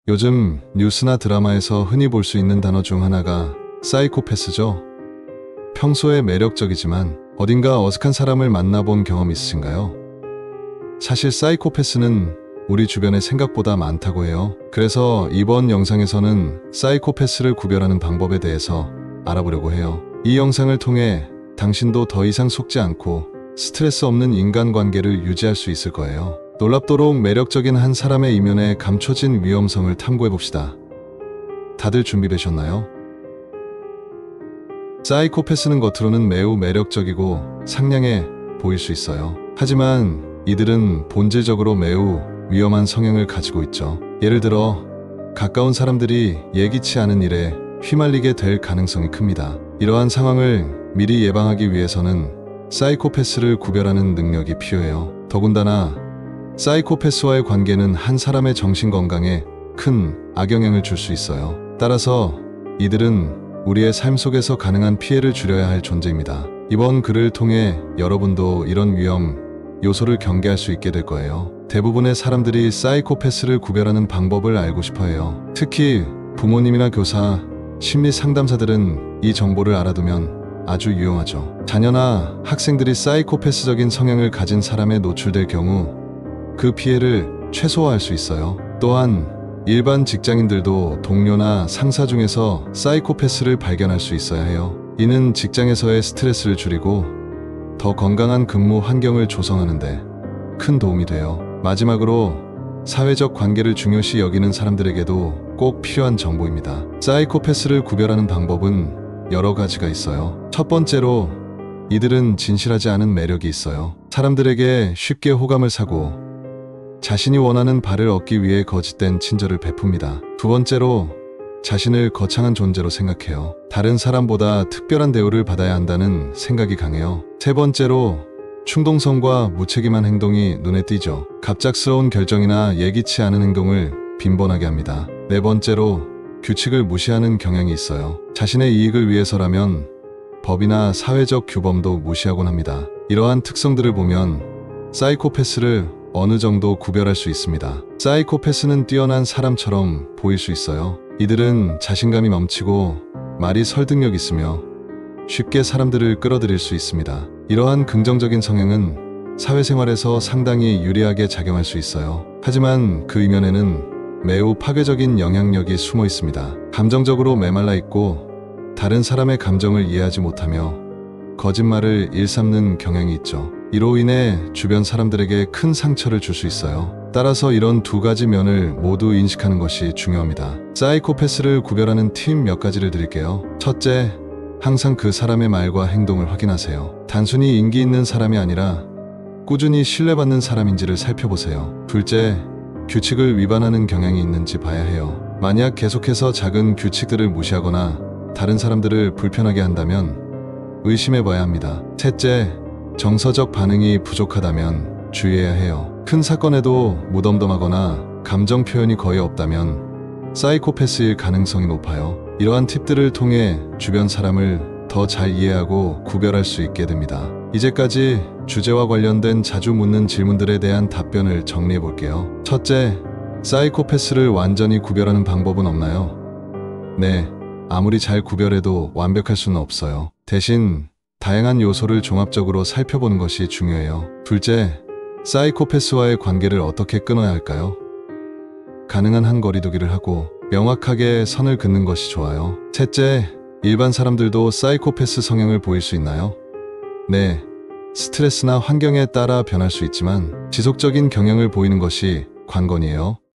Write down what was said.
요즘 뉴스나 드라마에서 흔히 볼 수 있는 단어 중 하나가 사이코패스죠. 평소에 매력적이지만 어딘가 어색한 사람을 만나본 경험 있으신가요? 사실 사이코패스는 우리 주변에 생각보다 많다고 해요. 그래서 이번 영상에서는 사이코패스를 구별하는 방법에 대해서 알아보려고 해요. 이 영상을 통해 당신도 더 이상 속지 않고 스트레스 없는 인간관계를 유지할 수 있을 거예요. 놀랍도록 매력적인 한 사람의 이면에 감춰진 위험성을 탐구해봅시다. 다들 준비되셨나요? 사이코패스는 겉으로는 매우 매력적이고 상냥해 보일 수 있어요. 하지만 이들은 본질적으로 매우 위험한 성향을 가지고 있죠. 예를 들어 가까운 사람들이 예기치 않은 일에 휘말리게 될 가능성이 큽니다. 이러한 상황을 미리 예방하기 위해서는 사이코패스를 구별하는 능력이 필요해요. 더군다나 사이코패스와의 관계는 한 사람의 정신건강에 큰 악영향을 줄 수 있어요. 따라서 이들은 우리의 삶 속에서 가능한 피해를 줄여야 할 존재입니다. 이번 글을 통해 여러분도 이런 위험 요소를 경계할 수 있게 될 거예요. 대부분의 사람들이 사이코패스를 구별하는 방법을 알고 싶어 해요. 특히 부모님이나 교사, 심리 상담사들은 이 정보를 알아두면 아주 유용하죠. 자녀나 학생들이 사이코패스적인 성향을 가진 사람에 노출될 경우 그 피해를 최소화할 수 있어요. 또한 일반 직장인들도 동료나 상사 중에서 사이코패스를 발견할 수 있어야 해요. 이는 직장에서의 스트레스를 줄이고 더 건강한 근무 환경을 조성하는데 큰 도움이 돼요. 마지막으로 사회적 관계를 중요시 여기는 사람들에게도 꼭 필요한 정보입니다. 사이코패스를 구별하는 방법은 여러 가지가 있어요. 첫 번째로 이들은 진실하지 않은 매력이 있어요. 사람들에게 쉽게 호감을 사고 자신이 원하는 바를 얻기 위해 거짓된 친절을 베풉니다. 두 번째로 자신을 거창한 존재로 생각해요. 다른 사람보다 특별한 대우를 받아야 한다는 생각이 강해요. 세 번째로 충동성과 무책임한 행동이 눈에 띄죠. 갑작스러운 결정이나 예기치 않은 행동을 빈번하게 합니다. 네 번째로 규칙을 무시하는 경향이 있어요. 자신의 이익을 위해서라면 법이나 사회적 규범도 무시하곤 합니다. 이러한 특성들을 보면 사이코패스를 어느 정도 구별할 수 있습니다. 사이코패스는 뛰어난 사람처럼 보일 수 있어요. 이들은 자신감이 넘치고 말이 설득력 있으며 쉽게 사람들을 끌어들일 수 있습니다. 이러한 긍정적인 성향은 사회생활에서 상당히 유리하게 작용할 수 있어요. 하지만 그 이면에는 매우 파괴적인 영향력이 숨어 있습니다. 감정적으로 메말라 있고 다른 사람의 감정을 이해하지 못하며 거짓말을 일삼는 경향이 있죠. 이로 인해 주변 사람들에게 큰 상처를 줄 수 있어요. 따라서 이런 두 가지 면을 모두 인식하는 것이 중요합니다. 사이코패스를 구별하는 팁 몇 가지를 드릴게요. 첫째, 항상 그 사람의 말과 행동을 확인하세요. 단순히 인기 있는 사람이 아니라 꾸준히 신뢰받는 사람인지를 살펴보세요. 둘째, 규칙을 위반하는 경향이 있는지 봐야 해요. 만약 계속해서 작은 규칙들을 무시하거나 다른 사람들을 불편하게 한다면 의심해 봐야 합니다. 셋째, 정서적 반응이 부족하다면 주의해야 해요. 큰 사건에도 무덤덤하거나 감정 표현이 거의 없다면 사이코패스일 가능성이 높아요. 이러한 팁들을 통해 주변 사람을 더 잘 이해하고 구별할 수 있게 됩니다. 이제까지 주제와 관련된 자주 묻는 질문들에 대한 답변을 정리해 볼게요. 첫째, 사이코패스를 완전히 구별하는 방법은 없나요? 네, 아무리 잘 구별해도 완벽할 수는 없어요. 대신 다양한 요소를 종합적으로 살펴보는 것이 중요해요. 둘째, 사이코패스와의 관계를 어떻게 끊어야 할까요? 가능한 한 거리두기를 하고 명확하게 선을 긋는 것이 좋아요. 셋째, 일반 사람들도 사이코패스 성향을 보일 수 있나요? 네, 스트레스나 환경에 따라 변할 수 있지만 지속적인 경향을 보이는 것이 관건이에요.